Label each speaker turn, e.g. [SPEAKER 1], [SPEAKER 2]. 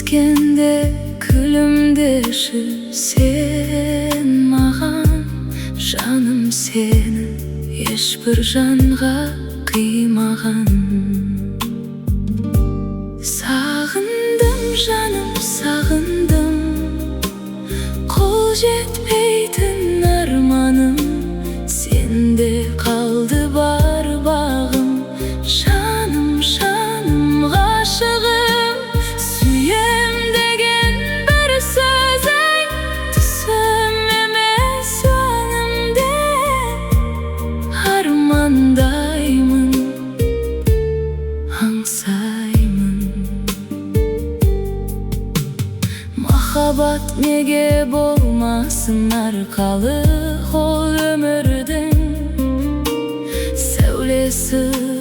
[SPEAKER 1] Өткенде күлімдеші сен маған, жаным сені ешбір жанға қимаған. Сағындым жаным, сағындым, қол жетпейтін арманым, сенде қалды бар бағым. Жаным, жаным, ғашығым, сүйем деген бір сөзің, түсім емес өңімде, армандаймын, аңсаймын. Махаббат неге болмасын, арқалық ол өмірдің сәулесі.